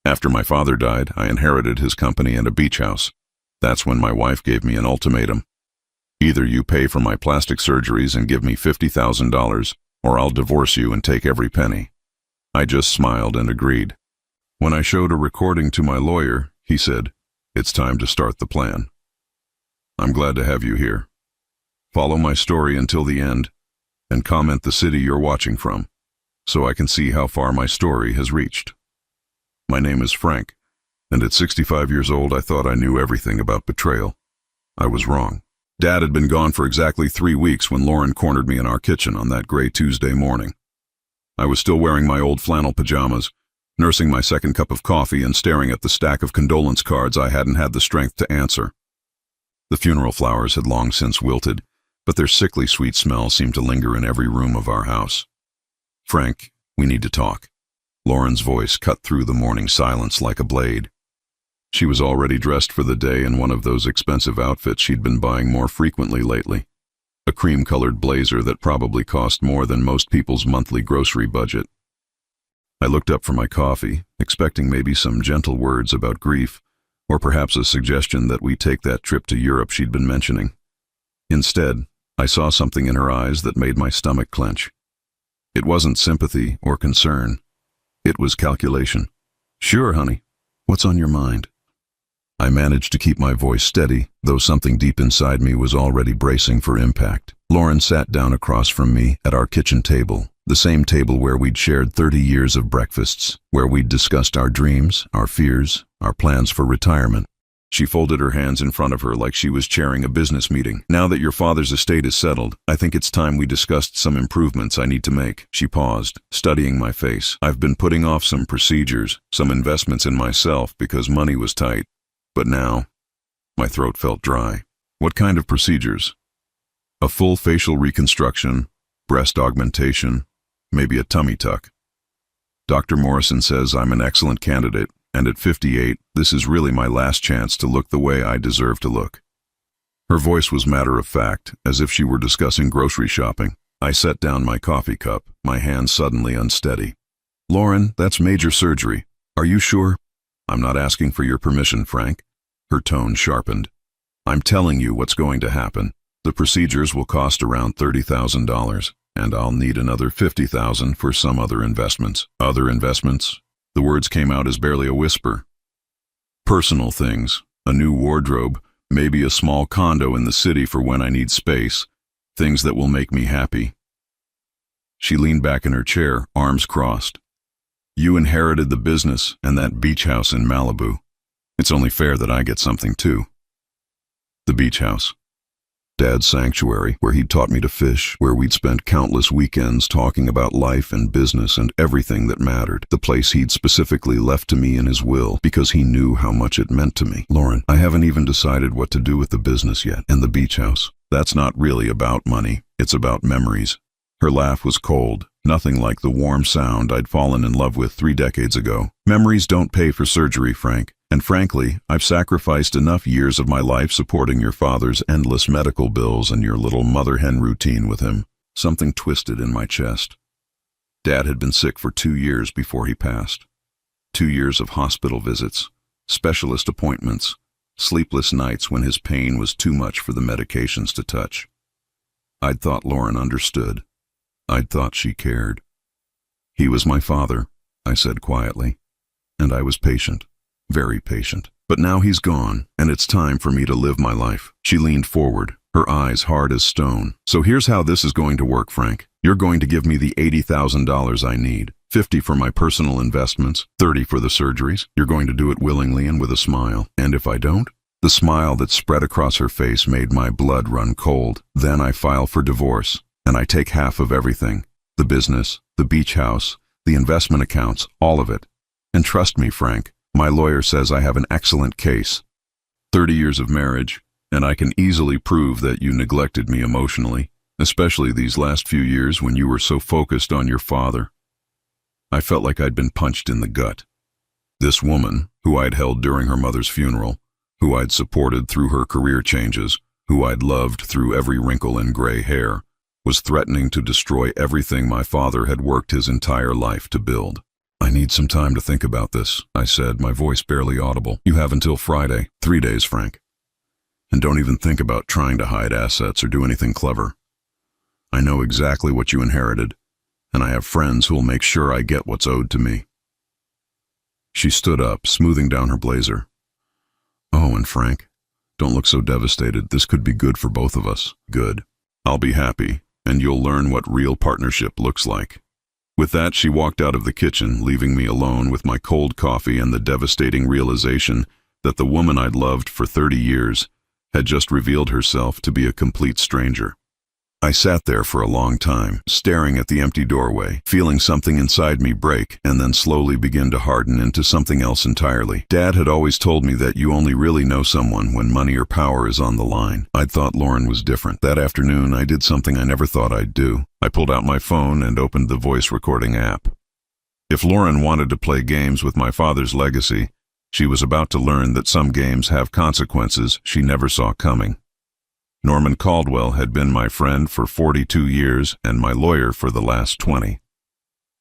After my father died, I inherited his company and a beach house. That's when my wife gave me an ultimatum. Either you pay for my plastic surgeries and give me $50,000, or I'll divorce you and take every penny. I just smiled and agreed. When I showed a recording to my lawyer, he said, "It's time to start the plan." I'm glad to have you here. Follow my story until the end, and comment the city you're watching from, so I can see how far my story has reached. My name is Frank, and at 65 years old I thought I knew everything about betrayal. I was wrong. Dad had been gone for exactly 3 weeks when Lauren cornered me in our kitchen on that gray Tuesday morning. I was still wearing my old flannel pajamas, nursing my second cup of coffee and staring at the stack of condolence cards I hadn't had the strength to answer. The funeral flowers had long since wilted, but their sickly sweet smell seemed to linger in every room of our house. "Frank, we need to talk." Lauren's voice cut through the morning silence like a blade. She was already dressed for the day in one of those expensive outfits she'd been buying more frequently lately. A cream-colored blazer that probably cost more than most people's monthly grocery budget. I looked up from my coffee, expecting maybe some gentle words about grief, or perhaps a suggestion that we take that trip to Europe she'd been mentioning. Instead, I saw something in her eyes that made my stomach clench. It wasn't sympathy or concern. It was calculation. "Sure, honey. What's on your mind?" I managed to keep my voice steady, though something deep inside me was already bracing for impact. Lauren sat down across from me at our kitchen table, the same table where we'd shared 30 years of breakfasts, where we'd discussed our dreams, our fears, our plans for retirement. She folded her hands in front of her like she was chairing a business meeting. "Now that your father's estate is settled, I think it's time we discussed some improvements I need to make." She paused, studying my face. "I've been putting off some procedures, some investments in myself because money was tight. But now," my throat felt dry. "What kind of procedures?" "A full facial reconstruction, breast augmentation, maybe a tummy tuck. Dr. Morrison says I'm an excellent candidate, and at 58, this is really my last chance to look the way I deserve to look." Her voice was matter-of-fact, as if she were discussing grocery shopping. I set down my coffee cup, my hand suddenly unsteady. "Lauren, that's major surgery. Are you sure?" "I'm not asking for your permission, Frank." Her tone sharpened. "I'm telling you what's going to happen. The procedures will cost around $30,000, and I'll need another $50,000 for some other investments." "Other investments?" The words came out as barely a whisper. "Personal things, a new wardrobe, maybe a small condo in the city for when I need space, things that will make me happy." She leaned back in her chair, arms crossed. "You inherited the business and that beach house in Malibu. It's only fair that I get something too." The beach house. Dad's sanctuary, where he'd taught me to fish, where we'd spent countless weekends talking about life and business and everything that mattered. The place he'd specifically left to me in his will because he knew how much it meant to me. "Lauren, I haven't even decided what to do with the business yet, and the beach house. That's not really about money. It's about memories." Her laugh was cold, nothing like the warm sound I'd fallen in love with 3 decades ago. "Memories don't pay for surgery, Frank. And frankly, I've sacrificed enough years of my life supporting your father's endless medical bills and your little mother hen routine with him." Something twisted in my chest. Dad had been sick for 2 years before he passed. 2 years of hospital visits, specialist appointments, sleepless nights when his pain was too much for the medications to touch. I'd thought Lauren understood. I'd thought she cared. "He was my father," I said quietly, "and I was patient. Very patient. But now he's gone, and it's time for me to live my life." She leaned forward, her eyes hard as stone. "So here's how this is going to work, Frank. You're going to give me the $80,000 I need, 50 for my personal investments, 30 for the surgeries. You're going to do it willingly and with a smile. And if I don't?" The smile that spread across her face made my blood run cold. "Then I file for divorce, and I take half of everything. The business, the beach house, the investment accounts, all of it. And trust me, Frank, my lawyer says I have an excellent case. 30 years of marriage, and I can easily prove that you neglected me emotionally, especially these last few years when you were so focused on your father." I felt like I'd been punched in the gut. This woman, who I'd held during her mother's funeral, who I'd supported through her career changes, who I'd loved through every wrinkle and gray hair, was threatening to destroy everything my father had worked his entire life to build. I need some time to think about this, I said, my voice barely audible. You have until Friday. 3 days, Frank. And don't even think about trying to hide assets or do anything clever. I know exactly what you inherited, and I have friends who'll make sure I get what's owed to me. She stood up, smoothing down her blazer. Oh, and Frank, don't look so devastated. This could be good for both of us. Good. I'll be happy, and you'll learn what real partnership looks like. With that, she walked out of the kitchen, leaving me alone with my cold coffee and the devastating realization that the woman I'd loved for 30 years had just revealed herself to be a complete stranger. I sat there for a long time, staring at the empty doorway, feeling something inside me break and then slowly begin to harden into something else entirely. Dad had always told me that you only really know someone when money or power is on the line. I'd thought Lauren was different. That afternoon, I did something I never thought I'd do. I pulled out my phone and opened the voice recording app. If Lauren wanted to play games with my father's legacy, she was about to learn that some games have consequences she never saw coming. Norman Caldwell had been my friend for 42 years and my lawyer for the last 20.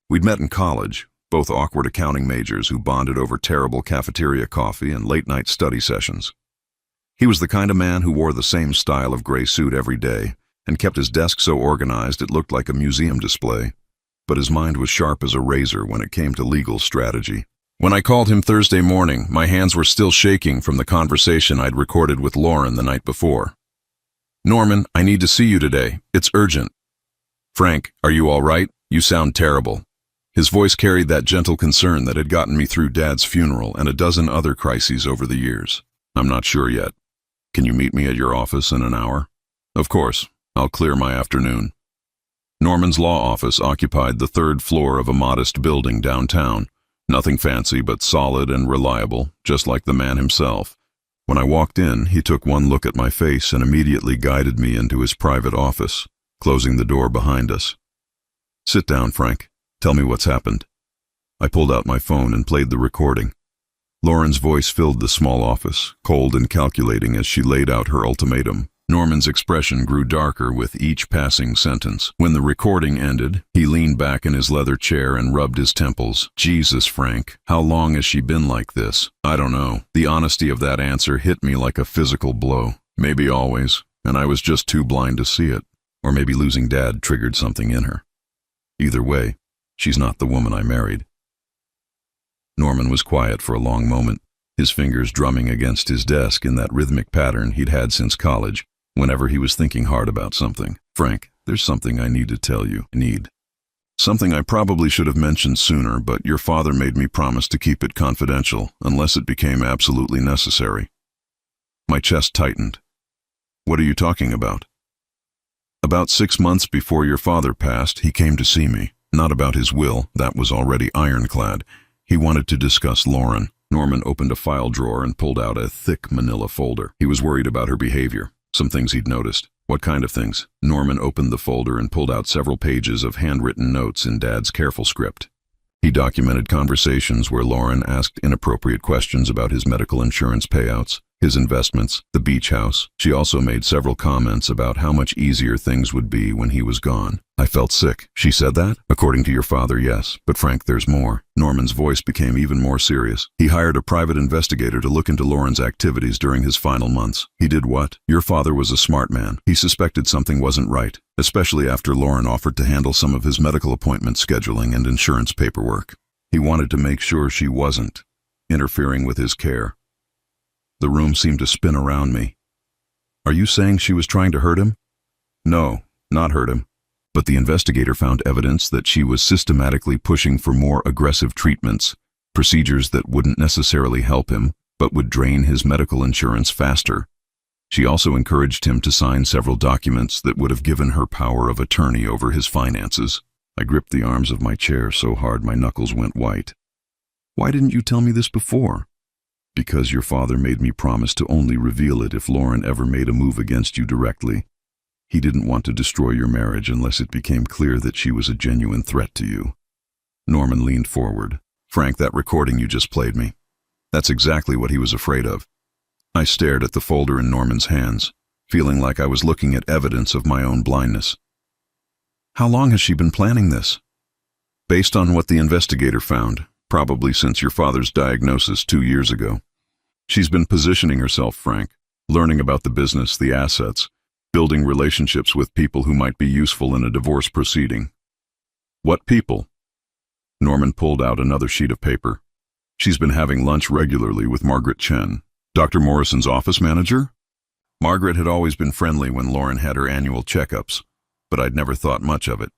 We'd met in college, both awkward accounting majors who bonded over terrible cafeteria coffee and late-night study sessions. He was the kind of man who wore the same style of gray suit every day and kept his desk so organized it looked like a museum display, but his mind was sharp as a razor when it came to legal strategy. When I called him Thursday morning, my hands were still shaking from the conversation I'd recorded with Lauren the night before. Norman, I need to see you today. It's urgent. Frank, are you all right? You sound terrible. His voice carried that gentle concern that had gotten me through Dad's funeral and a dozen other crises over the years. I'm not sure yet. Can you meet me at your office in an hour? Of course. I'll clear my afternoon. Norman's law office occupied the 3rd floor of a modest building downtown. Nothing fancy, but solid and reliable, just like the man himself. When I walked in, he took one look at my face and immediately guided me into his private office, closing the door behind us. Sit down, Frank. Tell me what's happened. I pulled out my phone and played the recording. Lauren's voice filled the small office, cold and calculating as she laid out her ultimatum. Norman's expression grew darker with each passing sentence. When the recording ended, he leaned back in his leather chair and rubbed his temples. Jesus, Frank, how long has she been like this? I don't know. The honesty of that answer hit me like a physical blow. Maybe always, and I was just too blind to see it. Or maybe losing Dad triggered something in her. Either way, she's not the woman I married. Norman was quiet for a long moment, his fingers drumming against his desk in that rhythmic pattern he'd had since college. Whenever he was thinking hard about something. Frank, there's something I need to tell you. Something I probably should have mentioned sooner, but your father made me promise to keep it confidential unless it became absolutely necessary. My chest tightened. What are you talking about? About 6 months before your father passed, he came to see me. Not about his will, that was already ironclad. He wanted to discuss Lauren. Norman opened a file drawer and pulled out a thick manila folder. He was worried about her behavior. Some things he'd noticed. What kind of things? Norman opened the folder and pulled out several pages of handwritten notes in Dad's careful script. He documented conversations where Lauren asked inappropriate questions about his medical insurance payouts, his investments, the beach house. She also made several comments about how much easier things would be when he was gone. I felt sick. She said that? According to your father, yes. But Frank, there's more. Norman's voice became even more serious. He hired a private investigator to look into Lauren's activities during his final months. He did what? Your father was a smart man. He suspected something wasn't right, especially after Lauren offered to handle some of his medical appointment scheduling and insurance paperwork. He wanted to make sure she wasn't interfering with his care. The room seemed to spin around me. Are you saying she was trying to hurt him? No, not hurt him. But the investigator found evidence that she was systematically pushing for more aggressive treatments, procedures that wouldn't necessarily help him, but would drain his medical insurance faster. She also encouraged him to sign several documents that would have given her power of attorney over his finances. I gripped the arms of my chair so hard my knuckles went white. Why didn't you tell me this before? Because your father made me promise to only reveal it if Lauren ever made a move against you directly. He didn't want to destroy your marriage unless it became clear that she was a genuine threat to you. Norman leaned forward. Frank, that recording you just played me. That's exactly what he was afraid of. I stared at the folder in Norman's hands, feeling like I was looking at evidence of my own blindness. How long has she been planning this? Based on what the investigator found, probably since your father's diagnosis 2 years ago. She's been positioning herself, Frank, learning about the business, the assets, building relationships with people who might be useful in a divorce proceeding. What people? Norman pulled out another sheet of paper. She's been having lunch regularly with Margaret Chen, Dr. Morrison's office manager. Margaret had always been friendly when Lauren had her annual checkups, but I'd never thought much of it.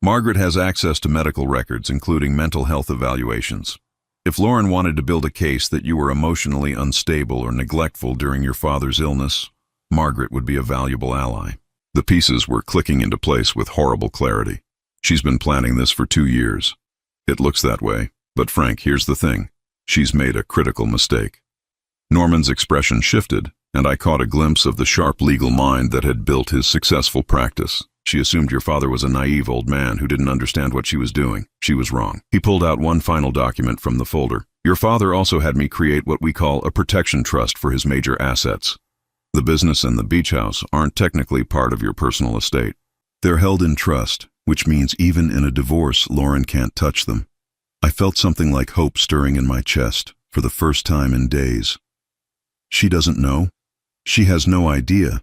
Margaret has access to medical records, including mental health evaluations. If Lauren wanted to build a case that you were emotionally unstable or neglectful during your father's illness, Margaret would be a valuable ally. The pieces were clicking into place with horrible clarity. She's been planning this for 2 years. It looks that way, but Frank, here's the thing. She's made a critical mistake. Norman's expression shifted, and I caught a glimpse of the sharp legal mind that had built his successful practice. She assumed your father was a naive old man who didn't understand what she was doing. She was wrong. He pulled out one final document from the folder. Your father also had me create what we call a protection trust for his major assets. The business and the beach house aren't technically part of your personal estate. They're held in trust, which means even in a divorce, Lauren can't touch them. I felt something like hope stirring in my chest for the first time in days. She doesn't know. She has no idea.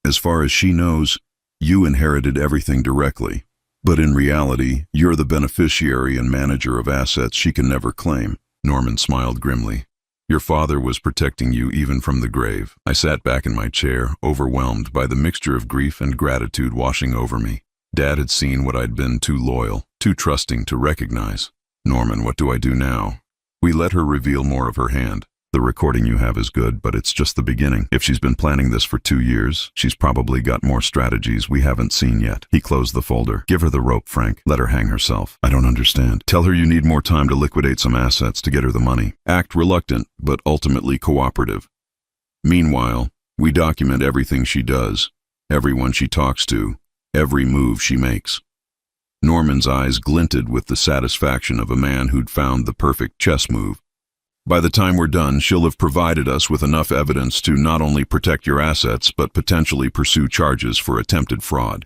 As far as she knows, you inherited everything directly. But in reality, you're the beneficiary and manager of assets she can never claim. Norman smiled grimly. Your father was protecting you even from the grave. I sat back in my chair, overwhelmed by the mixture of grief and gratitude washing over me. Dad had seen what I'd been too loyal, too trusting to recognize. Norman, what do I do now? We let her reveal more of her hand. The recording you have is good, but it's just the beginning. If she's been planning this for 2 years, she's probably got more strategies we haven't seen yet. He closed the folder. Give her the rope, Frank. Let her hang herself. I don't understand. Tell her you need more time to liquidate some assets to get her the money. Act reluctant, but ultimately cooperative. Meanwhile, we document everything she does, everyone she talks to, every move she makes. Norman's eyes glinted with the satisfaction of a man who'd found the perfect chess move. By the time we're done, she'll have provided us with enough evidence to not only protect your assets, but potentially pursue charges for attempted fraud.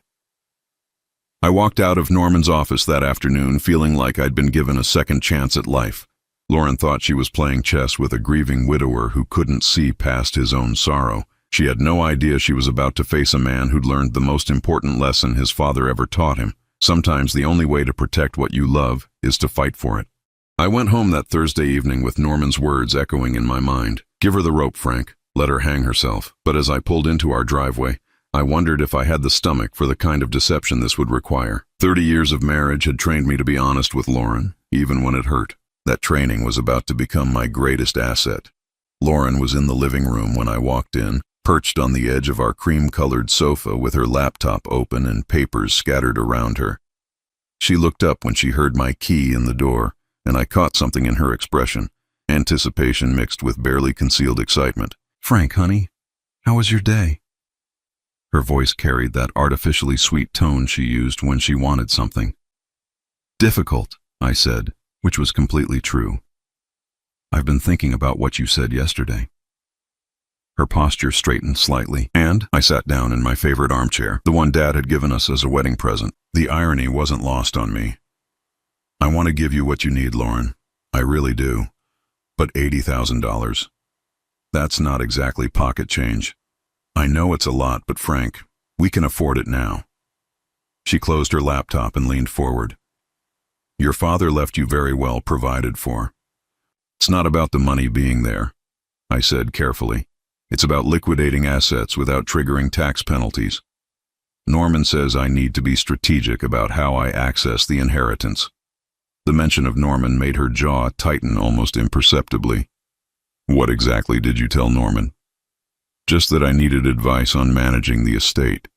I walked out of Norman's office that afternoon feeling like I'd been given a second chance at life. Lauren thought she was playing chess with a grieving widower who couldn't see past his own sorrow. She had no idea she was about to face a man who'd learned the most important lesson his father ever taught him. Sometimes the only way to protect what you love is to fight for it. I went home that Thursday evening with Norman's words echoing in my mind. Give her the rope, Frank. Let her hang herself. But as I pulled into our driveway, I wondered if I had the stomach for the kind of deception this would require. 30 years of marriage had trained me to be honest with Lauren, even when it hurt. That training was about to become my greatest asset. Lauren was in the living room when I walked in, perched on the edge of our cream-colored sofa with her laptop open and papers scattered around her. She looked up when she heard my key in the door, and I caught something in her expression, anticipation mixed with barely concealed excitement. Frank, honey, how was your day? Her voice carried that artificially sweet tone she used when she wanted something. Difficult, I said, which was completely true. I've been thinking about what you said yesterday. Her posture straightened slightly, and I sat down in my favorite armchair, the one Dad had given us as a wedding present. The irony wasn't lost on me. I want to give you what you need, Lauren. I really do. But $80,000. That's not exactly pocket change. I know it's a lot, but Frank, we can afford it now. She closed her laptop and leaned forward. Your father left you very well provided for. It's not about the money being there, I said carefully. It's about liquidating assets without triggering tax penalties. Norman says I need to be strategic about how I access the inheritance. The mention of Norman made her jaw tighten almost imperceptibly. What exactly did you tell Norman? Just that I needed advice on managing the estate.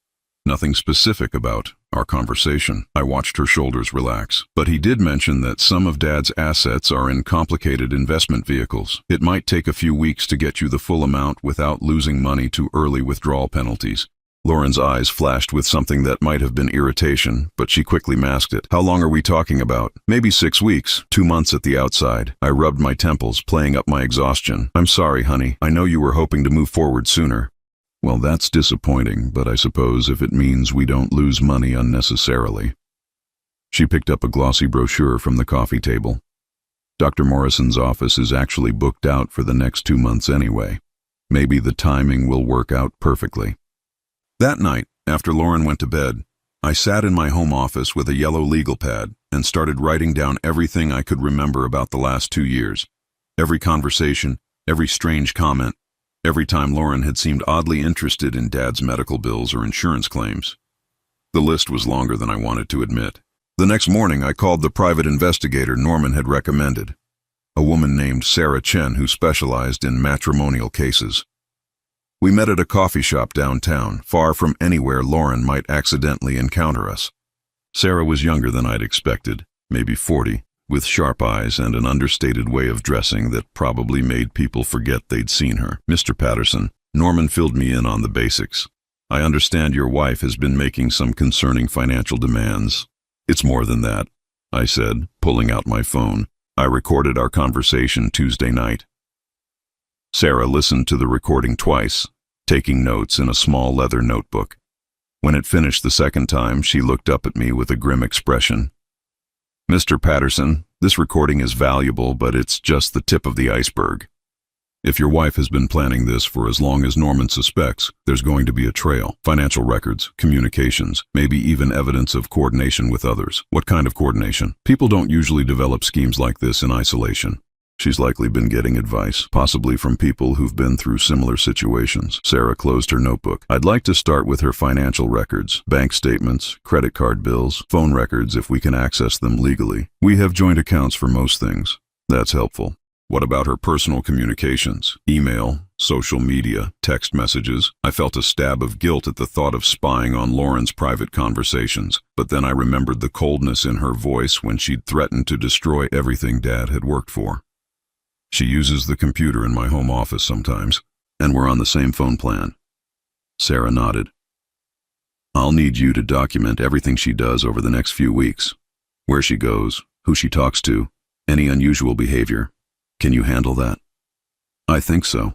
Nothing specific about our conversation. I watched her shoulders relax. But he did mention that some of Dad's assets are in complicated investment vehicles. It might take a few weeks to get you the full amount without losing money to early withdrawal penalties. Lauren's eyes flashed with something that might have been irritation, but she quickly masked it. How long are we talking about? Maybe 6 weeks, 2 months at the outside. I rubbed my temples, playing up my exhaustion. I'm sorry, honey. I know you were hoping to move forward sooner. Well, that's disappointing, but I suppose if it means we don't lose money unnecessarily. She picked up a glossy brochure from the coffee table. Dr. Morrison's office is actually booked out for the next 2 months anyway. Maybe the timing will work out perfectly. That night, after Lauren went to bed, I sat in my home office with a yellow legal pad and started writing down everything I could remember about the last 2 years. Every conversation, every strange comment, every time Lauren had seemed oddly interested in Dad's medical bills or insurance claims. The list was longer than I wanted to admit. The next morning, I called the private investigator Norman had recommended, a woman named Sarah Chen who specialized in matrimonial cases. We met at a coffee shop downtown, far from anywhere Lauren might accidentally encounter us. Sarah was younger than I'd expected, maybe 40, with sharp eyes and an understated way of dressing that probably made people forget they'd seen her. "Mr. Patterson," Norman filled me in on the basics. "I understand your wife has been making some concerning financial demands." "It's more than that," I said, pulling out my phone. "I recorded our conversation Tuesday night." Sarah listened to the recording twice, taking notes in a small leather notebook. When it finished the second time, she looked up at me with a grim expression. "Mr. Patterson, this recording is valuable, but it's just the tip of the iceberg. If your wife has been planning this for as long as Norman suspects, there's going to be a trail. Financial records, communications, maybe even evidence of coordination with others." "What kind of coordination?" "People don't usually develop schemes like this in isolation. She's likely been getting advice, possibly from people who've been through similar situations." Sarah closed her notebook. "I'd like to start with her financial records, bank statements, credit card bills, phone records if we can access them legally. We have joint accounts for most things. That's helpful." "What about her personal communications? Email, social media, text messages?" I felt a stab of guilt at the thought of spying on Lauren's private conversations, but then I remembered the coldness in her voice when she'd threatened to destroy everything Dad had worked for. "She uses the computer in my home office sometimes, and we're on the same phone plan." Sarah nodded. "I'll need you to document everything she does over the next few weeks. Where she goes, who she talks to, any unusual behavior. Can you handle that?" "I think so."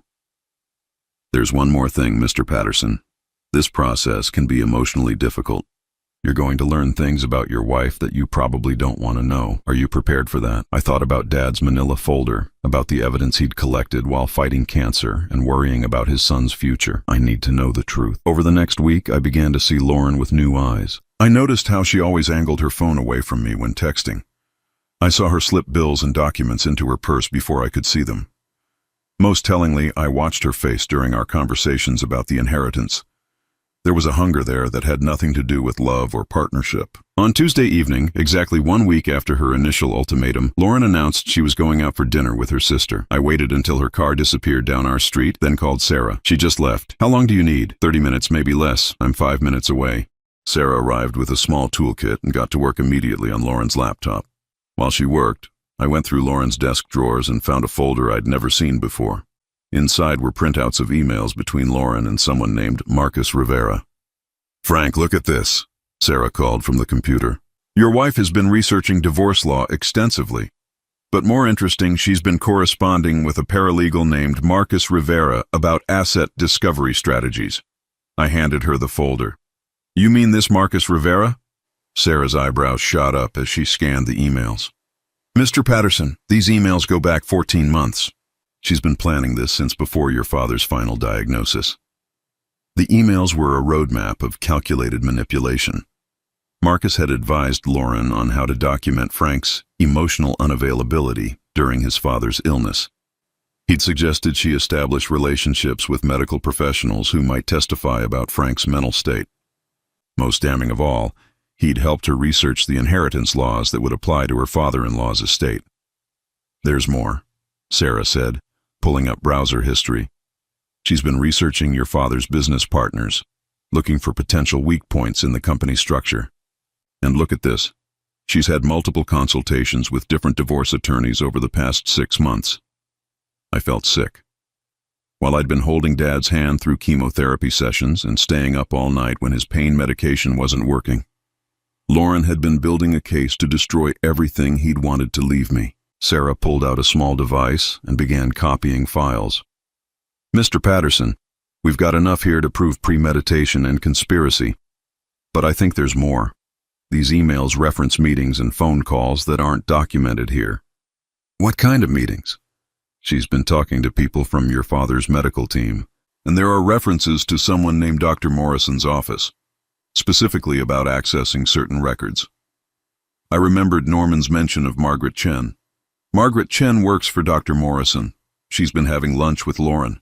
"There's one more thing, Mr. Patterson. This process can be emotionally difficult. You're going to learn things about your wife that you probably don't want to know. Are you prepared for that?" I thought about Dad's manila folder, about the evidence he'd collected while fighting cancer and worrying about his son's future. I need to know the truth. Over the next week, I began to see Lauren with new eyes. I noticed how she always angled her phone away from me when texting. I saw her slip bills and documents into her purse before I could see them. Most tellingly, I watched her face during our conversations about the inheritance. There was a hunger there that had nothing to do with love or partnership. On Tuesday evening, exactly 1 week after her initial ultimatum, Lauren announced she was going out for dinner with her sister. I waited until her car disappeared down our street, then called Sarah. "She just left. How long do you need?" "30 minutes, maybe less. I'm 5 minutes away." Sarah arrived with a small toolkit and got to work immediately on Lauren's laptop. While she worked, I went through Lauren's desk drawers and found a folder I'd never seen before. Inside were printouts of emails between Lauren and someone named Marcus Rivera. "Frank, look at this," Sarah called from the computer. "Your wife has been researching divorce law extensively. But more interesting, she's been corresponding with a paralegal named Marcus Rivera about asset discovery strategies." I handed her the folder. "You mean this Marcus Rivera?" Sarah's eyebrows shot up as she scanned the emails. "Mr. Patterson, these emails go back 14 months. She's been planning this since before your father's final diagnosis." The emails were a roadmap of calculated manipulation. Marcus had advised Lauren on how to document Frank's emotional unavailability during his father's illness. He'd suggested she establish relationships with medical professionals who might testify about Frank's mental state. Most damning of all, he'd helped her research the inheritance laws that would apply to her father-in-law's estate. "There's more," Sarah said, pulling up browser history. "She's been researching your father's business partners, looking for potential weak points in the company structure. And look at this. She's had multiple consultations with different divorce attorneys over the past 6 months." I felt sick. While I'd been holding Dad's hand through chemotherapy sessions and staying up all night when his pain medication wasn't working, Lauren had been building a case to destroy everything he'd wanted to leave me. Sarah pulled out a small device and began copying files. "Mr. Patterson, we've got enough here to prove premeditation and conspiracy. But I think there's more. These emails reference meetings and phone calls that aren't documented here. What kind of meetings? She's been talking to people from your father's medical team, and there are references to someone named Dr. Morrison's office, specifically about accessing certain records. I remembered Norman's mention of Margaret Chen. Margaret Chen works for Dr. Morrison. She's been having lunch with Lauren.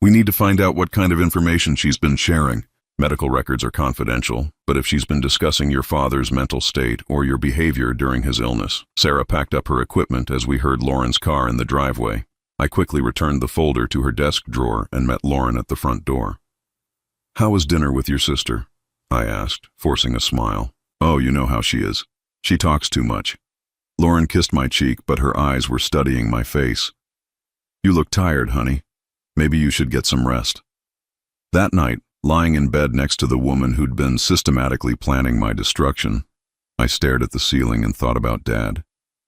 We need to find out what kind of information she's been sharing. Medical records are confidential, but if she's been discussing your father's mental state or your behavior during his illness. Sarah packed up her equipment as we heard Lauren's car in the driveway. I quickly returned the folder to her desk drawer and met Lauren at the front door. "How was dinner with your sister?" I asked, forcing a smile. "Oh, you know how she is. She talks too much." Lauren kissed my cheek, but her eyes were studying my face. "You look tired, honey. Maybe you should get some rest." That night, lying in bed next to the woman who'd been systematically planning my destruction, I stared at the ceiling and thought about Dad.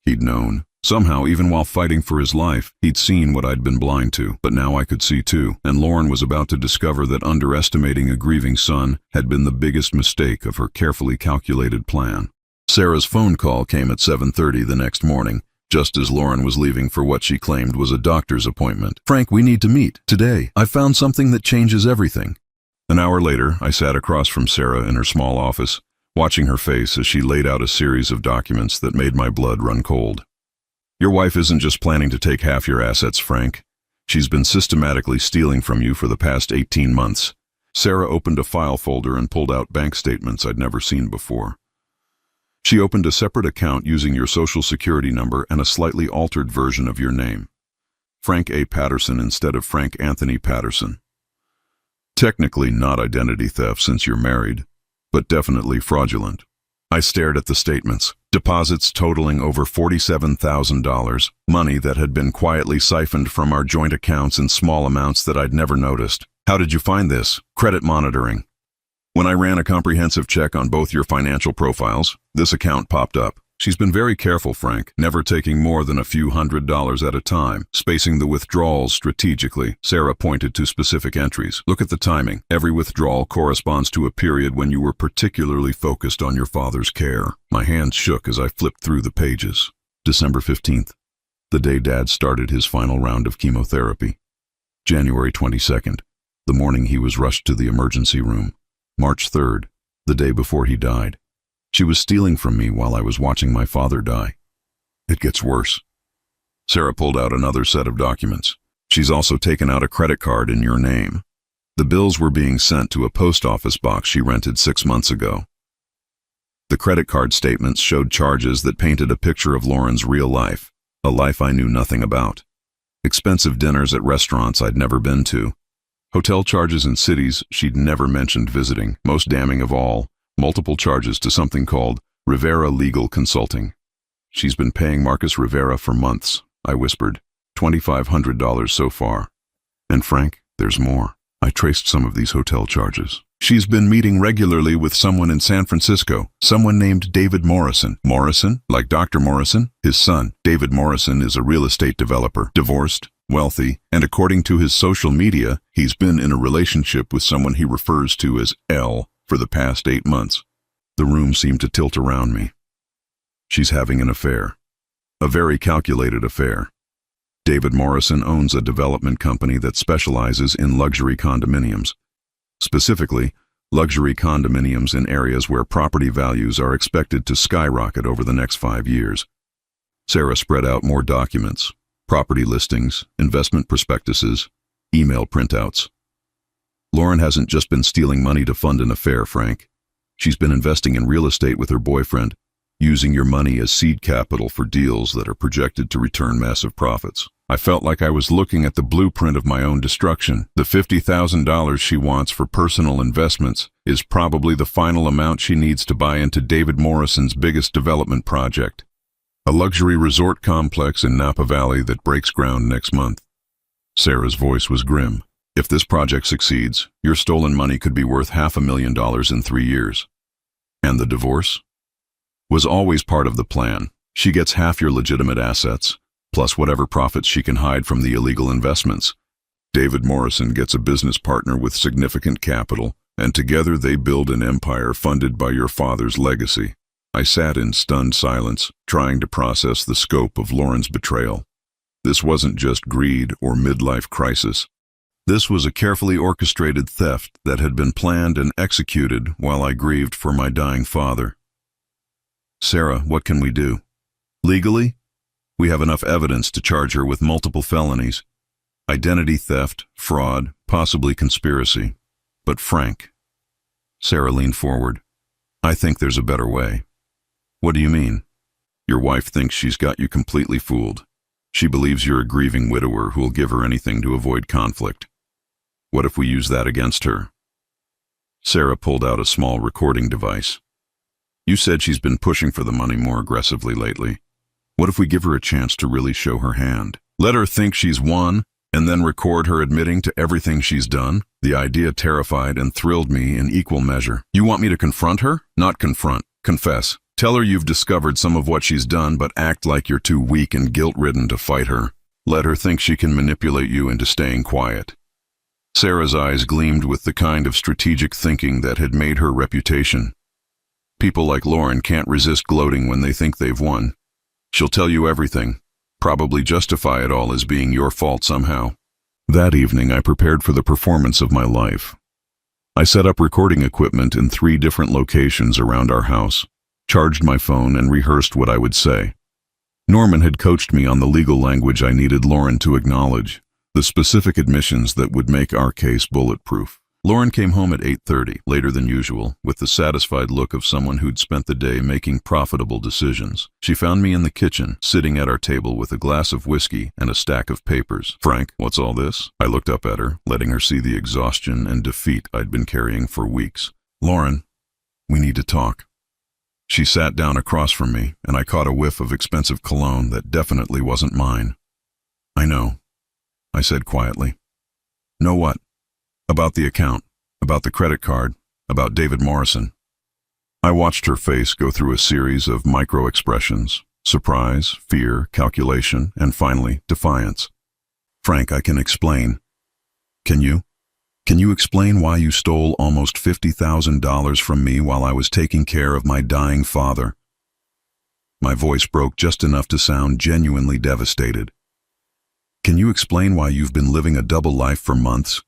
He'd known. Somehow, even while fighting for his life, he'd seen what I'd been blind to, but now I could see too, and Lauren was about to discover that underestimating a grieving son had been the biggest mistake of her carefully calculated plan. Sarah's phone call came at 7:30 the next morning, just as Lauren was leaving for what she claimed was a doctor's appointment. "Frank, we need to meet today. I found something that changes everything." An hour later, I sat across from Sarah in her small office, watching her face as she laid out a series of documents that made my blood run cold. "Your wife isn't just planning to take half your assets, Frank. She's been systematically stealing from you for the past 18 months. Sarah opened a file folder and pulled out bank statements I'd never seen before. She opened a separate account using your social security number and a slightly altered version of your name. Frank A. Patterson instead of Frank Anthony Patterson. Technically not identity theft since you're married, but definitely fraudulent." I stared at the statements. Deposits totaling over $47,000, money that had been quietly siphoned from our joint accounts in small amounts that I'd never noticed. "How did you find this?" "Credit monitoring. When I ran a comprehensive check on both your financial profiles, this account popped up. She's been very careful, Frank, never taking more than a few $100s at a time, spacing the withdrawals strategically." Sarah pointed to specific entries. "Look at the timing. Every withdrawal corresponds to a period when you were particularly focused on your father's care." My hands shook as I flipped through the pages. December 15th, the day Dad started his final round of chemotherapy. January 22nd, the morning he was rushed to the emergency room. March 3rd, the day before he died. She was stealing from me while I was watching my father die. It gets worse. Sarah pulled out another set of documents. She's also taken out a credit card in your name. The bills were being sent to a post office box she rented 6 months ago. The credit card statements showed charges that painted a picture of Lauren's real life, a life I knew nothing about. Expensive dinners at restaurants I'd never been to. Hotel charges in cities she'd never mentioned visiting. Most damning of all, multiple charges to something called Rivera Legal Consulting. "She's been paying Marcus Rivera for months," I whispered. $2,500 so far. "And Frank, there's more. I traced some of these hotel charges. She's been meeting regularly with someone in San Francisco, someone named David Morrison." "Morrison? Like Dr. Morrison?" "His son. David Morrison is a real estate developer, divorced, wealthy, and according to his social media, he's been in a relationship with someone he refers to as L for the past 8 months. The room seemed to tilt around me. She's having an affair. A very calculated affair. David Morrison owns a development company that specializes in luxury condominiums. Specifically, luxury condominiums in areas where property values are expected to skyrocket over the next 5 years. Sarah spread out more documents, property listings, investment prospectuses, email printouts. "Lauren hasn't just been stealing money to fund an affair, Frank. She's been investing in real estate with her boyfriend, using your money as seed capital for deals that are projected to return massive profits." I felt like I was looking at the blueprint of my own destruction. The $50,000 she wants for personal investments is probably the final amount she needs to buy into David Morrison's biggest development project, a luxury resort complex in Napa Valley that breaks ground next month. Sarah's voice was grim. "If this project succeeds, your stolen money could be worth $500,000 in 3 years. And the divorce? Was always part of the plan. She gets half your legitimate assets, plus whatever profits she can hide from the illegal investments. David Morrison gets a business partner with significant capital, and together they build an empire funded by your father's legacy." I sat in stunned silence, trying to process the scope of Lauren's betrayal. This wasn't just greed or midlife crisis. This was a carefully orchestrated theft that had been planned and executed while I grieved for my dying father. Sarah, what can we do? Legally, we have enough evidence to charge her with multiple felonies: identity theft, fraud, possibly conspiracy. But Frank. Sarah leaned forward. I think there's a better way. What do you mean? Your wife thinks she's got you completely fooled. She believes you're a grieving widower who'll give her anything to avoid conflict. What if we use that against her? Sarah pulled out a small recording device. You said she's been pushing for the money more aggressively lately. What if we give her a chance to really show her hand? Let her think she's won, and then record her admitting to everything she's done? The idea terrified and thrilled me in equal measure. You want me to confront her? Not confront. Confess. Tell her you've discovered some of what she's done, but act like you're too weak and guilt-ridden to fight her. Let her think she can manipulate you into staying quiet. Sarah's eyes gleamed with the kind of strategic thinking that had made her reputation. People like Lauren can't resist gloating when they think they've won. She'll tell you everything, probably justify it all as being your fault somehow. That evening, I prepared for the performance of my life. I set up recording equipment in 3 different locations around our house, charged my phone, and rehearsed what I would say. Norman had coached me on the legal language I needed Lauren to acknowledge, the specific admissions that would make our case bulletproof. Lauren came home at 8:30, later than usual, with the satisfied look of someone who'd spent the day making profitable decisions. She found me in the kitchen, sitting at our table with a glass of whiskey and a stack of papers. Frank, what's all this? I looked up at her, letting her see the exhaustion and defeat I'd been carrying for weeks. Lauren, we need to talk. She sat down across from me, and I caught a whiff of expensive cologne that definitely wasn't mine. I know, I said quietly. Know what? About the account, about the credit card, about David Morrison. I watched her face go through a series of micro-expressions: surprise, fear, calculation, and finally, defiance. Frank, I can explain. Can you? Can you explain why you stole almost $50,000 from me while I was taking care of my dying father? My voice broke just enough to sound genuinely devastated. Can you explain why you've been living a double life for months?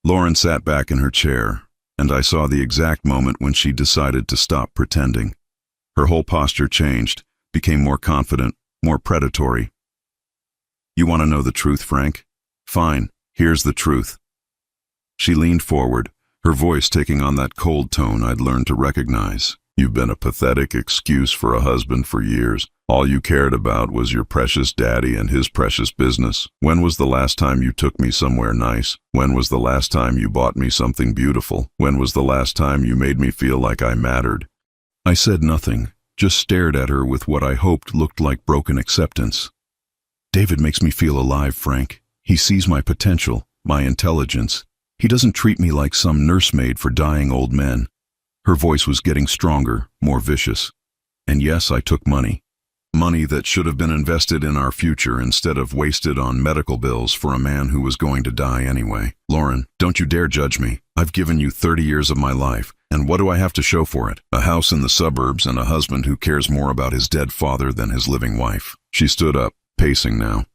Lauren sat back in her chair, and I saw the exact moment when she decided to stop pretending. Her whole posture changed, became more confident, more predatory. You want to know the truth, Frank? Fine, here's the truth. She leaned forward, her voice taking on that cold tone I'd learned to recognize. You've been a pathetic excuse for a husband for years. All you cared about was your precious daddy and his precious business. When was the last time you took me somewhere nice? When was the last time you bought me something beautiful? When was the last time you made me feel like I mattered? I said nothing, just stared at her with what I hoped looked like broken acceptance. David makes me feel alive, Frank. He sees my potential, my intelligence. He doesn't treat me like some nursemaid for dying old men. Her voice was getting stronger, more vicious. And yes, I took money. Money that should have been invested in our future instead of wasted on medical bills for a man who was going to die anyway. Lauren, don't you dare judge me. I've given you 30 years of my life, and what do I have to show for it? A house in the suburbs and a husband who cares more about his dead father than his living wife. She stood up, pacing now.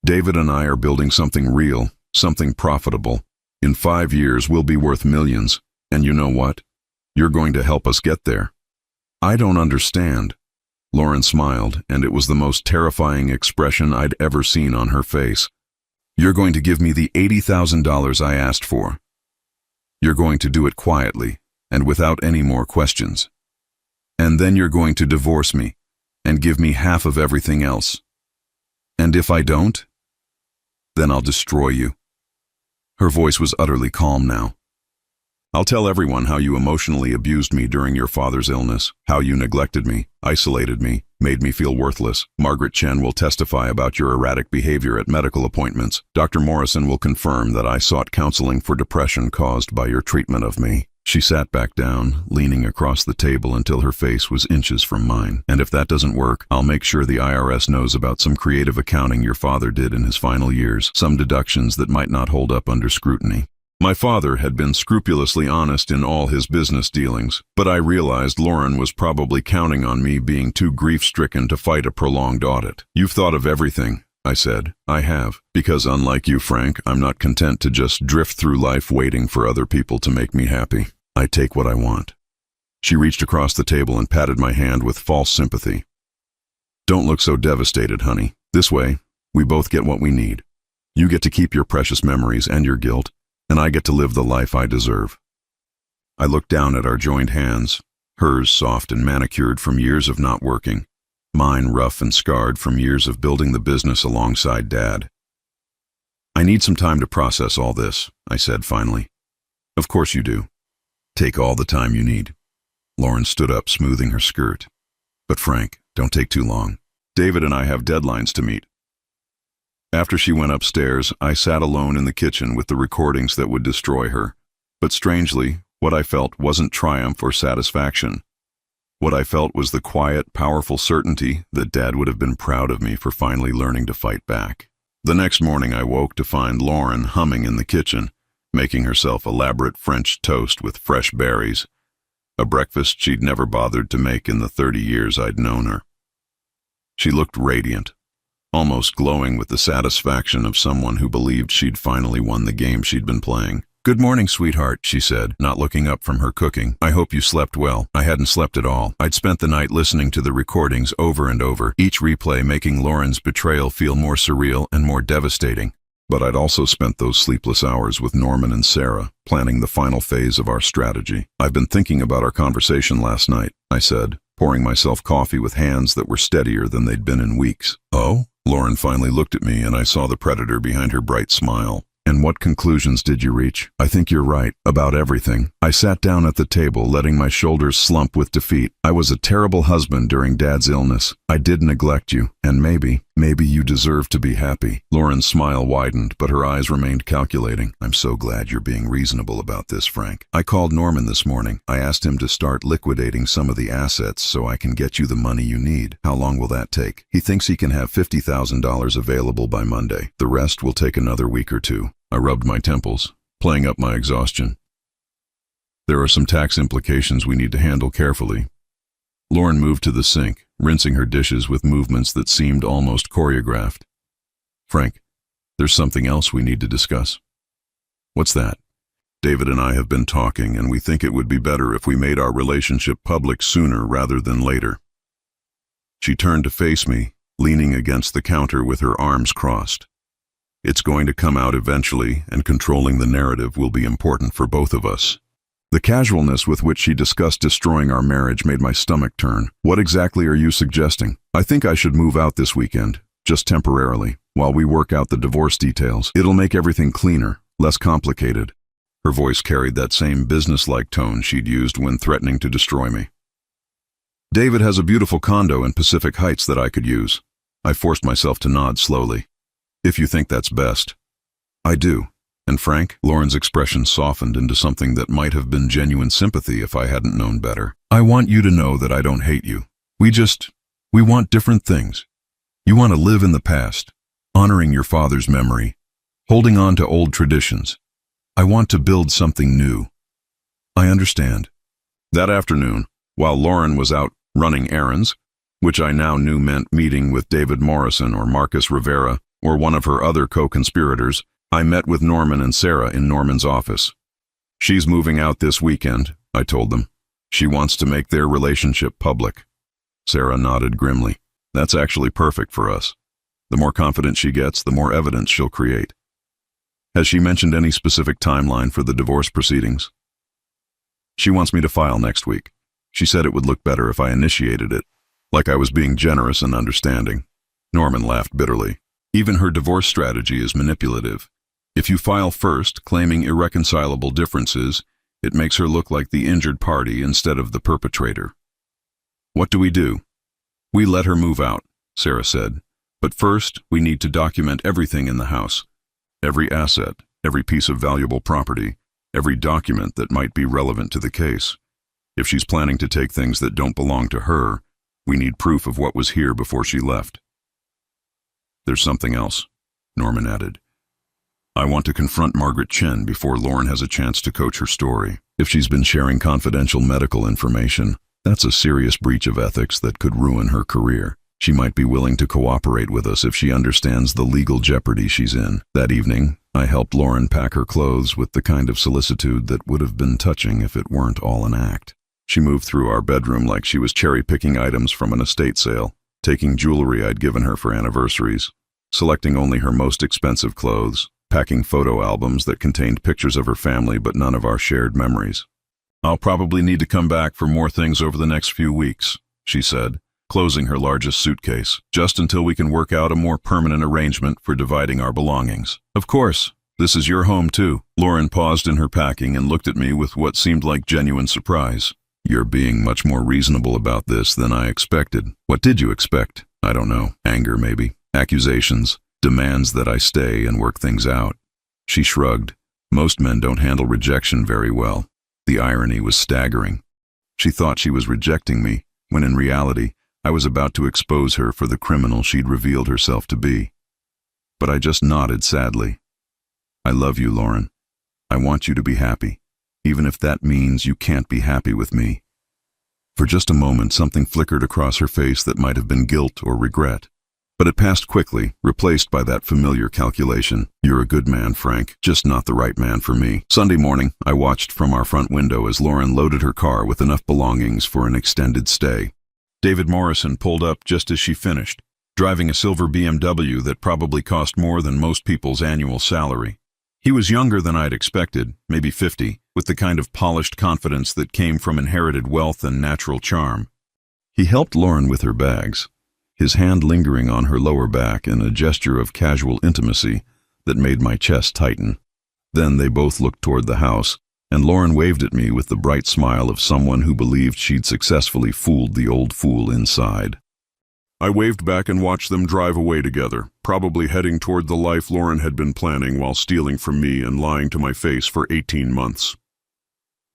David and I are building something real, something profitable. In 5 years, we'll be worth millions. And you know what? You're going to help us get there. I don't understand. Lauren smiled, and it was the most terrifying expression I'd ever seen on her face. You're going to give me the $80,000 I asked for. You're going to do it quietly, and without any more questions. And then you're going to divorce me, and give me half of everything else. And if I don't, then I'll destroy you. Her voice was utterly calm now. I'll tell everyone how you emotionally abused me during your father's illness, how you neglected me, isolated me, made me feel worthless. Margaret Chen will testify about your erratic behavior at medical appointments. Dr. Morrison will confirm that I sought counseling for depression caused by your treatment of me. She sat back down, leaning across the table until her face was inches from mine. And if that doesn't work, I'll make sure the IRS knows about some creative accounting your father did in his final years, some deductions that might not hold up under scrutiny. My father had been scrupulously honest in all his business dealings, but I realized Lauren was probably counting on me being too grief-stricken to fight a prolonged audit. "You've thought of everything," I said. "I have, because unlike you, Frank, I'm not content to just drift through life waiting for other people to make me happy. I take what I want." She reached across the table and patted my hand with false sympathy. "Don't look so devastated, honey. This way, we both get what we need. You get to keep your precious memories and your guilt, and I get to live the life I deserve." I looked down at our joined hands, hers soft and manicured from years of not working, mine rough and scarred from years of building the business alongside Dad. "I need some time to process all this," I said finally. "Of course you do. Take all the time you need." Lauren stood up, smoothing her skirt. "But Frank, don't take too long. David and I have deadlines to meet." After she went upstairs, I sat alone in the kitchen with the recordings that would destroy her. But strangely, what I felt wasn't triumph or satisfaction. What I felt was the quiet, powerful certainty that Dad would have been proud of me for finally learning to fight back. The next morning I woke to find Lauren humming in the kitchen, making herself elaborate French toast with fresh berries, a breakfast she'd never bothered to make in the 30 years I'd known her. She looked radiant, almost glowing with the satisfaction of someone who believed she'd finally won the game she'd been playing. "Good morning, sweetheart," she said, not looking up from her cooking. "I hope you slept well." I hadn't slept at all. I'd spent the night listening to the recordings over and over, each replay making Lauren's betrayal feel more surreal and more devastating. But I'd also spent those sleepless hours with Norman and Sarah, planning the final phase of our strategy. "I've been thinking about our conversation last night," I said, pouring myself coffee with hands that were steadier than they'd been in weeks. "Oh?" Lauren finally looked at me, and I saw the predator behind her bright smile. "And what conclusions did you reach?" "I think you're right, about everything." I sat down at the table, letting my shoulders slump with defeat. "I was a terrible husband during Dad's illness. I did neglect you, and maybe you deserve to be happy." Lauren's smile widened, but her eyes remained calculating. "I'm so glad you're being reasonable about this, Frank. I called Norman this morning. I asked him to start liquidating some of the assets so I can get you the money you need. How long will that take? He thinks he can have $50,000 available by Monday. The rest will take another week or two." I rubbed my temples, playing up my exhaustion. "There are some tax implications we need to handle carefully." Lauren moved to the sink, rinsing her dishes with movements that seemed almost choreographed. "Frank, there's something else we need to discuss." "What's that?" "David and I have been talking, and we think it would be better if we made our relationship public sooner rather than later." She turned to face me, leaning against the counter with her arms crossed. "It's going to come out eventually, and controlling the narrative will be important for both of us." The casualness with which she discussed destroying our marriage made my stomach turn. "What exactly are you suggesting?" "I think I should move out this weekend, just temporarily, while we work out the divorce details. It'll make everything cleaner, less complicated." Her voice carried that same businesslike tone she'd used when threatening to destroy me. "David has a beautiful condo in Pacific Heights that I could use." I forced myself to nod slowly. "If you think that's best." "I do. And Frank?" Lauren's expression softened into something that might have been genuine sympathy if I hadn't known better. "I want you to know that I don't hate you. We want different things. You want to live in the past, honoring your father's memory, holding on to old traditions. I want to build something new. I understand." That afternoon, while Lauren was out running errands, which I now knew meant meeting with David Morrison or Marcus Rivera or one of her other co-conspirators, I met with Norman and Sarah in Norman's office. "She's moving out this weekend," I told them. "She wants to make their relationship public." Sarah nodded grimly. "That's actually perfect for us. The more confident she gets, the more evidence she'll create." "Has she mentioned any specific timeline for the divorce proceedings?" "She wants me to file next week. She said it would look better if I initiated it, like I was being generous and understanding." Norman laughed bitterly. "Even her divorce strategy is manipulative. If you file first, claiming irreconcilable differences, it makes her look like the injured party instead of the perpetrator." "What do?" "We let her move out," Sarah said. "But first, we need to document everything in the house. Every asset, every piece of valuable property, every document that might be relevant to the case. If she's planning to take things that don't belong to her, we need proof of what was here before she left." "There's something else," Norman added. I want to confront Margaret Chen before Lauren has a chance to coach her story. If she's been sharing confidential medical information, that's a serious breach of ethics that could ruin her career. She might be willing to cooperate with us if she understands the legal jeopardy she's in. That evening, I helped Lauren pack her clothes with the kind of solicitude that would have been touching if it weren't all an act. She moved through our bedroom like she was cherry-picking items from an estate sale, taking jewelry I'd given her for anniversaries, selecting only her most expensive clothes, packing photo albums that contained pictures of her family but none of our shared memories. "I'll probably need to come back for more things over the next few weeks," she said, closing her largest suitcase, "just until we can work out a more permanent arrangement for dividing our belongings." "Of course, this is your home too." Lauren paused in her packing and looked at me with what seemed like genuine surprise. "You're being much more reasonable about this than I expected." "What did you expect?" "I don't know. Anger, maybe. Accusations. Demands that I stay and work things out." She shrugged. Most men don't handle rejection very well. The irony was staggering. She thought she was rejecting me, when in reality, I was about to expose her for the criminal she'd revealed herself to be. But I just nodded sadly. "I love you, Lauren. I want you to be happy, even if that means you can't be happy with me." For just a moment, something flickered across her face that might have been guilt or regret. But it passed quickly, replaced by that familiar calculation. "You're a good man, Frank, just not the right man for me." Sunday morning, I watched from our front window as Lauren loaded her car with enough belongings for an extended stay. David Morrison pulled up just as she finished, driving a silver BMW that probably cost more than most people's annual salary. He was younger than I'd expected, maybe 50, with the kind of polished confidence that came from inherited wealth and natural charm. He helped Lauren with her bags, his hand lingering on her lower back in a gesture of casual intimacy that made my chest tighten. Then they both looked toward the house, and Lauren waved at me with the bright smile of someone who believed she'd successfully fooled the old fool inside. I waved back and watched them drive away together, probably heading toward the life Lauren had been planning while stealing from me and lying to my face for 18 months.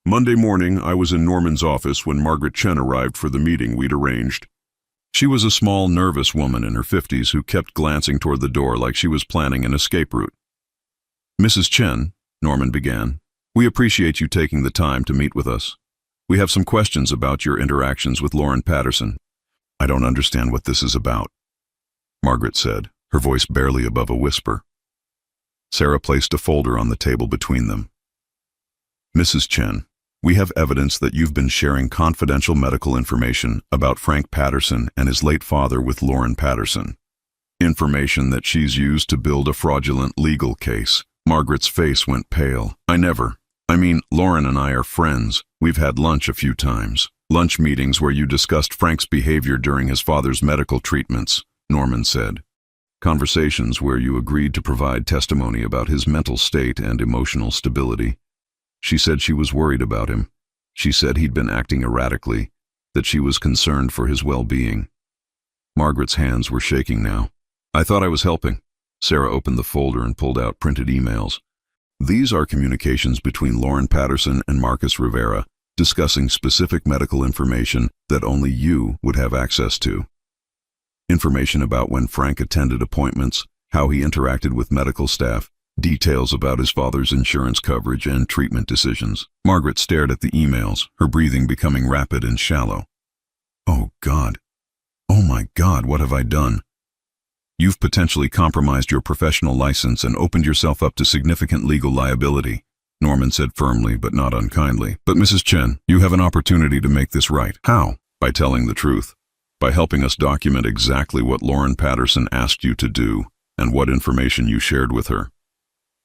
Monday morning, I was in Norman's office when Margaret Chen arrived for the meeting we'd arranged. She was a small, nervous woman in her 50s who kept glancing toward the door like she was planning an escape route. "Mrs. Chen," Norman began, "we appreciate you taking the time to meet with us. We have some questions about your interactions with Lauren Patterson." "I don't understand what this is about," Margaret said, her voice barely above a whisper. Sarah placed a folder on the table between them. "Mrs. Chen, we have evidence that you've been sharing confidential medical information about Frank Patterson and his late father with Lauren Patterson. Information that she's used to build a fraudulent legal case." Margaret's face went pale. Lauren and I are friends. We've had lunch a few times. Lunch meetings where you discussed Frank's behavior during his father's medical treatments," Norman said. "Conversations where you agreed to provide testimony about his mental state and emotional stability. She said she was worried about him. She said he'd been acting erratically, that she was concerned for his well-being." Margaret's hands were shaking now. "I thought I was helping." Sarah opened the folder and pulled out printed emails. "These are communications between Lauren Patterson and Marcus Rivera, discussing specific medical information that only you would have access to. Information about when Frank attended appointments, how he interacted with medical staff, details about his father's insurance coverage and treatment decisions." Margaret stared at the emails, her breathing becoming rapid and shallow. "Oh God. Oh my God, what have I done?" "You've potentially compromised your professional license and opened yourself up to significant legal liability," Norman said firmly but not unkindly. "But Mrs. Chen, you have an opportunity to make this right." "How?" "By telling the truth. By helping us document exactly what Lauren Patterson asked you to do and what information you shared with her."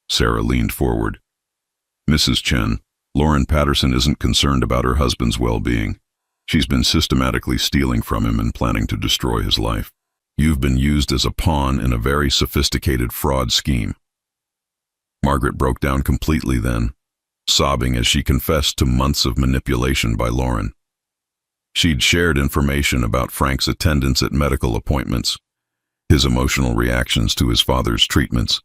Sarah leaned forward. "Mrs. Chen, Lauren Patterson isn't concerned about her husband's well-being. She's been systematically stealing from him and planning to destroy his life. You've been used as a pawn in a very sophisticated fraud scheme." Margaret broke down completely then, sobbing as she confessed to months of manipulation by Lauren. She'd shared information about Frank's attendance at medical appointments, his emotional reactions to his father's treatments,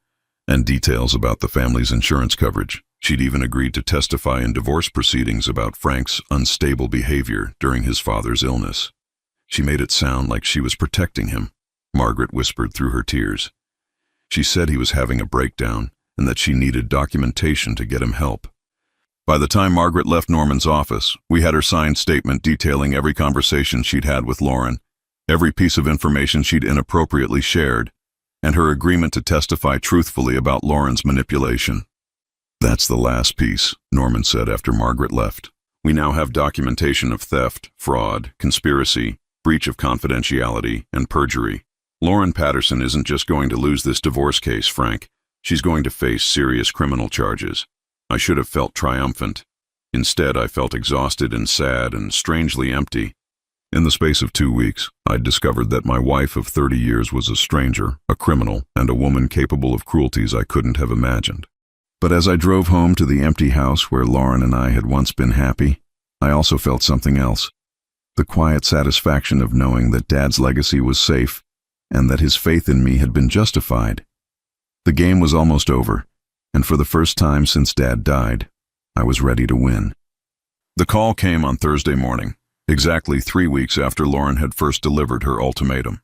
and details about the family's insurance coverage. She'd even agreed to testify in divorce proceedings about Frank's unstable behavior during his father's illness. She made it sound like she was protecting him, Margaret whispered through her tears. She said he was having a breakdown, and that she needed documentation to get him help. By the time Margaret left Norman's office, we had her signed statement detailing every conversation she'd had with Lauren, every piece of information she'd inappropriately shared, and her agreement to testify truthfully about Lauren's manipulation. "That's the last piece," Norman said after Margaret left. "We now have documentation of theft, fraud, conspiracy, breach of confidentiality, and perjury. Lauren Patterson isn't just going to lose this divorce case, Frank. She's going to face serious criminal charges." I should have felt triumphant. Instead, I felt exhausted and sad and strangely empty. In the space of 2 weeks, I'd discovered that my wife of 30 years was a stranger, a criminal, and a woman capable of cruelties I couldn't have imagined. But as I drove home to the empty house where Lauren and I had once been happy, I also felt something else. The quiet satisfaction of knowing that Dad's legacy was safe and that his faith in me had been justified. The game was almost over, and for the first time since Dad died, I was ready to win. The call came on Thursday morning, exactly 3 weeks after Lauren had first delivered her ultimatum.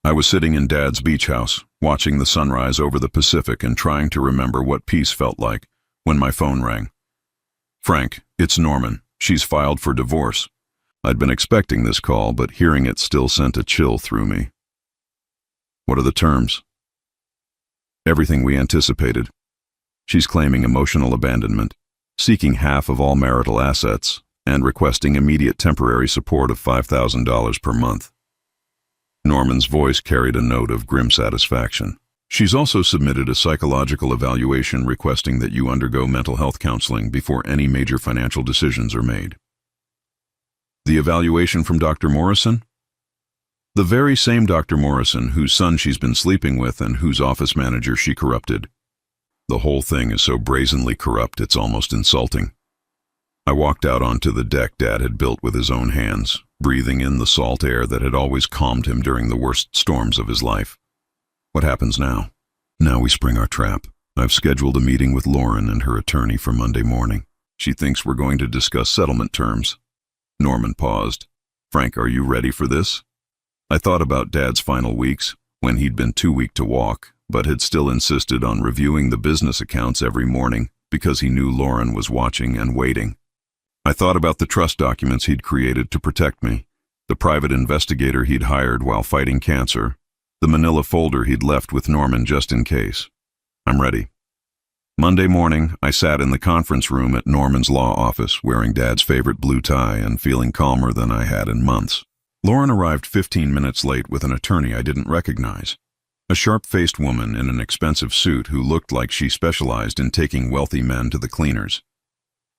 I was sitting in Dad's beach house, watching the sunrise over the Pacific and trying to remember what peace felt like, when my phone rang. "Frank, it's Norman. She's filed for divorce." I'd been expecting this call, but hearing it still sent a chill through me. "What are the terms?" "Everything we anticipated. She's claiming emotional abandonment, seeking half of all marital assets, and requesting immediate temporary support of $5,000 per month." Norman's voice carried a note of grim satisfaction. "She's also submitted a psychological evaluation requesting that you undergo mental health counseling before any major financial decisions are made." "The evaluation from Dr. Morrison?" "The very same Dr. Morrison whose son she's been sleeping with and whose office manager she corrupted. The whole thing is so brazenly corrupt it's almost insulting." I walked out onto the deck Dad had built with his own hands, breathing in the salt air that had always calmed him during the worst storms of his life. "What happens now?" "Now we spring our trap. I've scheduled a meeting with Lauren and her attorney for Monday morning. She thinks we're going to discuss settlement terms." Norman paused. "Frank, are you ready for this?" I thought about Dad's final weeks, when he'd been too weak to walk, but had still insisted on reviewing the business accounts every morning because he knew Lauren was watching and waiting. I thought about the trust documents he'd created to protect me, the private investigator he'd hired while fighting cancer, the manila folder he'd left with Norman just in case. I'm ready. Monday morning, I sat in the conference room at Norman's law office, wearing Dad's favorite blue tie and feeling calmer than I had in months. Lauren arrived 15 minutes late with an attorney I didn't recognize. A sharp-faced woman in an expensive suit who looked like she specialized in taking wealthy men to the cleaners.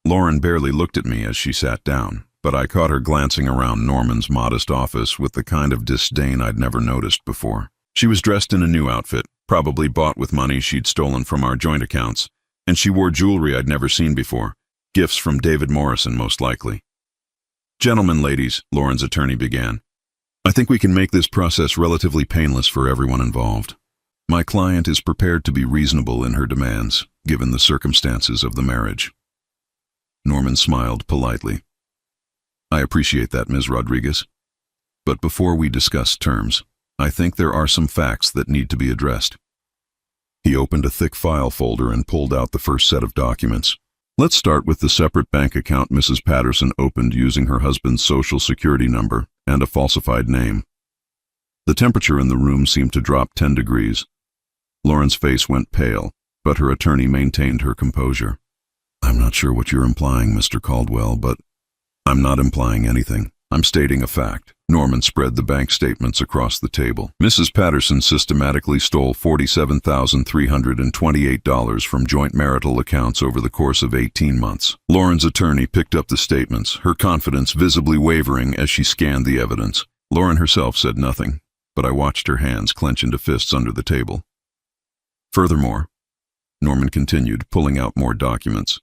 Lauren barely looked at me as she sat down, but I caught her glancing around Norman's modest office with the kind of disdain I'd never noticed before. She was dressed in a new outfit, probably bought with money she'd stolen from our joint accounts, and she wore jewelry I'd never seen before, gifts from David Morrison most likely. "Gentlemen, ladies," Lauren's attorney began, "I think we can make this process relatively painless for everyone involved. My client is prepared to be reasonable in her demands, given the circumstances of the marriage." Norman smiled politely. "I appreciate that, Ms. Rodriguez. But before we discuss terms, I think there are some facts that need to be addressed." He opened a thick file folder and pulled out the first set of documents. "Let's start with the separate bank account Mrs. Patterson opened using her husband's social security number and a falsified name." The temperature in the room seemed to drop 10 degrees. Lauren's face went pale, but her attorney maintained her composure. "I'm not sure what you're implying, Mr. Caldwell, but—" "I'm not implying anything. I'm stating a fact." Norman spread the bank statements across the table. "Mrs. Patterson systematically stole $47,328 from joint marital accounts over the course of 18 months. Lauren's attorney picked up the statements, her confidence visibly wavering as she scanned the evidence. Lauren herself said nothing, but I watched her hands clench into fists under the table. "Furthermore," Norman continued, pulling out more documents,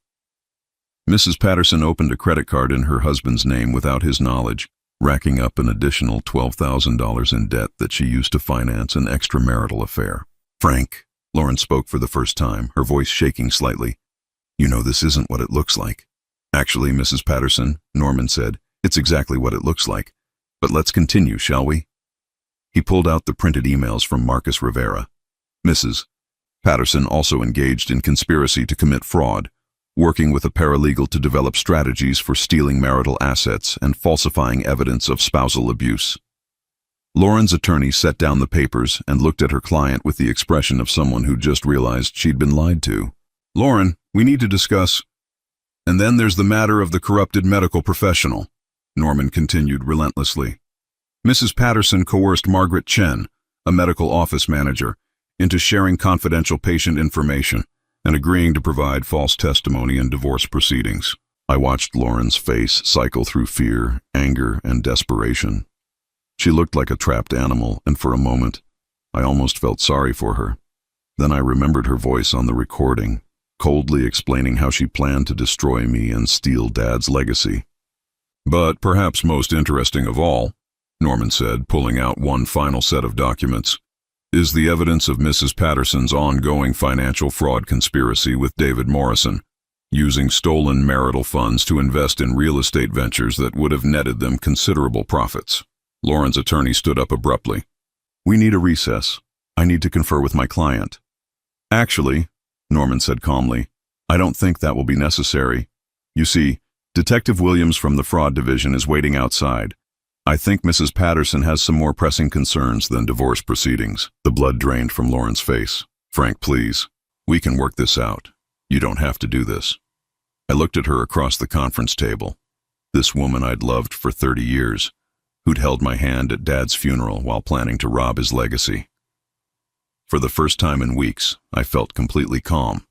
"Mrs. Patterson opened a credit card in her husband's name without his knowledge, racking up an additional $12,000 in debt that she used to finance an extramarital affair." "Frank," Lauren spoke for the first time, her voice shaking slightly, "you know this isn't what it looks like." "Actually, Mrs. Patterson," Norman said, "it's exactly what it looks like. But let's continue, shall we?" He pulled out the printed emails from Marcus Rivera. "Mrs. Patterson also engaged in conspiracy to commit fraud, working with a paralegal to develop strategies for stealing marital assets and falsifying evidence of spousal abuse. Lauren's attorney set down the papers and looked at her client with the expression of someone who just realized she'd been lied to. "Lauren, we need to discuss. And then there's the matter of the corrupted medical professional," Norman continued relentlessly. "Mrs. Patterson coerced Margaret Chen, a medical office manager, into sharing confidential patient information and agreeing to provide false testimony in divorce proceedings." I watched Lauren's face cycle through fear, anger, and desperation. She looked like a trapped animal, and for a moment, I almost felt sorry for her. Then I remembered her voice on the recording, coldly explaining how she planned to destroy me and steal Dad's legacy. "But perhaps most interesting of all," Norman said, pulling out one final set of documents, "is the evidence of Mrs. Patterson's ongoing financial fraud conspiracy with David Morrison, using stolen marital funds to invest in real estate ventures that would have netted them considerable profits." Lauren's attorney stood up abruptly. "We need a recess. I need to confer with my client." "Actually," Norman said calmly, "I don't think that will be necessary. You see, Detective Williams from the Fraud Division is waiting outside. I think Mrs. Patterson has some more pressing concerns than divorce proceedings." The blood drained from Lauren's face. "Frank, please. We can work this out. You don't have to do this." I looked at her across the conference table. This woman I'd loved for 30 years, who'd held my hand at Dad's funeral while planning to rob his legacy. For the first time in weeks, I felt completely calm.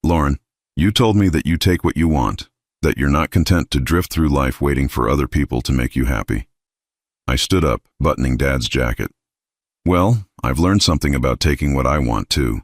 "Lauren, you told me that you take what you want, that you're not content to drift through life waiting for other people to make you happy." I stood up, buttoning Dad's jacket. "Well, I've learned something about taking what I want, too."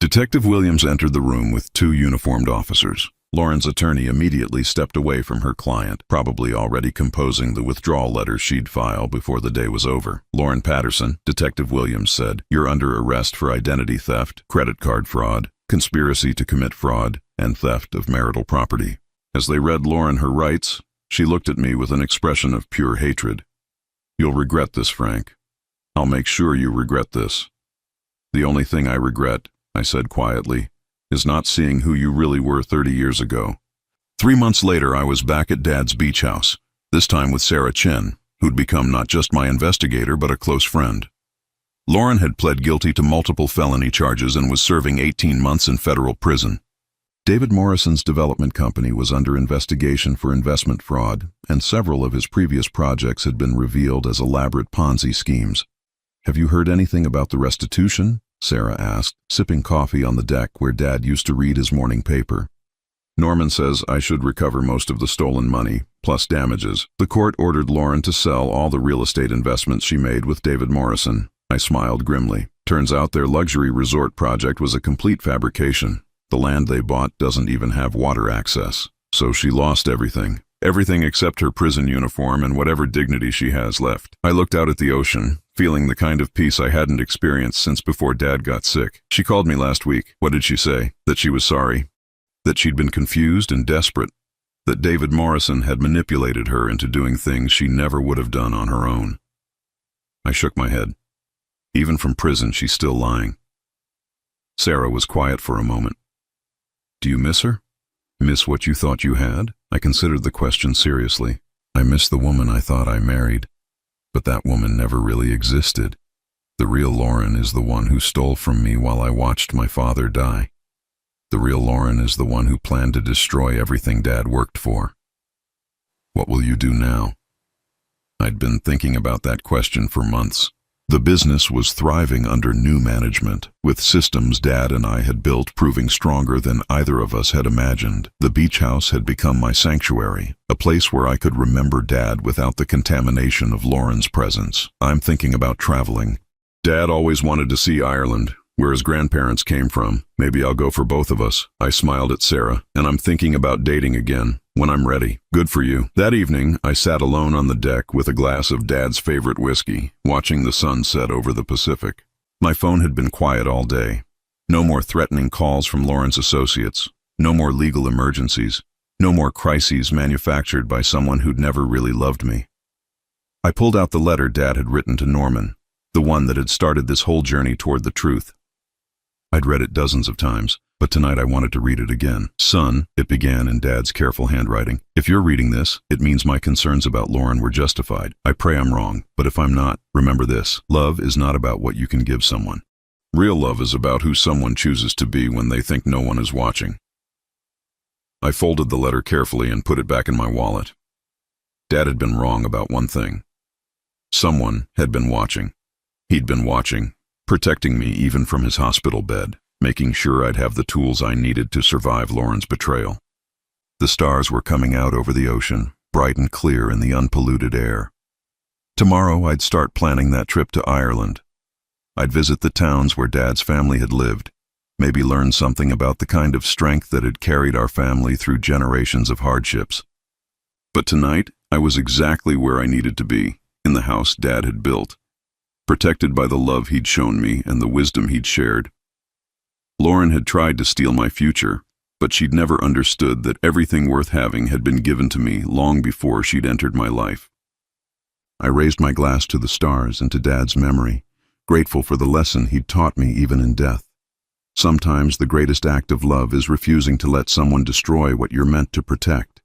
Detective Williams entered the room with 2 uniformed officers. Lauren's attorney immediately stepped away from her client, probably already composing the withdrawal letter she'd file before the day was over. "Lauren Patterson," Detective Williams said, "you're under arrest for identity theft, credit card fraud, conspiracy to commit fraud, and theft of marital property." As they read Lauren her rights, she looked at me with an expression of pure hatred. "You'll regret this, Frank. I'll make sure you regret this." "The only thing I regret," I said quietly, "is not seeing who you really were 30 years ago." 3 months later, I was back at Dad's beach house, this time with Sarah Chen, who'd become not just my investigator but a close friend. Lauren had pled guilty to multiple felony charges and was serving 18 months in federal prison. David Morrison's development company was under investigation for investment fraud, and several of his previous projects had been revealed as elaborate Ponzi schemes. "Have you heard anything about the restitution?" Sarah asked, sipping coffee on the deck where Dad used to read his morning paper. "Norman says I should recover most of the stolen money, plus damages. The court ordered Lauren to sell all the real estate investments she made with David Morrison." I smiled grimly. "Turns out their luxury resort project was a complete fabrication. The land they bought doesn't even have water access. So she lost everything. Everything except her prison uniform and whatever dignity she has left." I looked out at the ocean, feeling the kind of peace I hadn't experienced since before Dad got sick. "She called me last week." "What did she say?" "That she was sorry. That she'd been confused and desperate. That David Morrison had manipulated her into doing things she never would have done on her own." I shook my head. Even from prison, she's still lying. Sarah was quiet for a moment. "Do you miss her? Miss what you thought you had?" I considered the question seriously. "I miss the woman I thought I married. But that woman never really existed. The real Lauren is the one who stole from me while I watched my father die. The real Lauren is the one who planned to destroy everything Dad worked for." "What will you do now?" I'd been thinking about that question for months. The business was thriving under new management, with systems Dad and I had built proving stronger than either of us had imagined. The beach house had become my sanctuary, a place where I could remember Dad without the contamination of Lauren's presence. "I'm thinking about traveling. Dad always wanted to see Ireland, where his grandparents came from. Maybe I'll go for both of us." I smiled at Sarah. "And I'm thinking about dating again, when I'm ready." "Good for you." That evening, I sat alone on the deck with a glass of Dad's favorite whiskey, watching the sun set over the Pacific. My phone had been quiet all day. No more threatening calls from Lauren's associates. No more legal emergencies. No more crises manufactured by someone who'd never really loved me. I pulled out the letter Dad had written to Norman, the one that had started this whole journey toward the truth. I'd read it dozens of times, but tonight I wanted to read it again. Son, it began in Dad's careful handwriting. If you're reading this, it means my concerns about Lauren were justified. I pray I'm wrong, but if I'm not, remember this. Love is not about what you can give someone. Real love is about who someone chooses to be when they think no one is watching. I folded the letter carefully and put it back in my wallet. Dad had been wrong about one thing. Someone had been watching. He'd been watching, protecting me even from his hospital bed, making sure I'd have the tools I needed to survive Lauren's betrayal. The stars were coming out over the ocean, bright and clear in the unpolluted air. Tomorrow I'd start planning that trip to Ireland. I'd visit the towns where Dad's family had lived, maybe learn something about the kind of strength that had carried our family through generations of hardships. But tonight, I was exactly where I needed to be, in the house Dad had built, protected by the love he'd shown me and the wisdom he'd shared. Lauren had tried to steal my future, but she'd never understood that everything worth having had been given to me long before she'd entered my life. I raised my glass to the stars and to Dad's memory, grateful for the lesson he'd taught me even in death. Sometimes the greatest act of love is refusing to let someone destroy what you're meant to protect.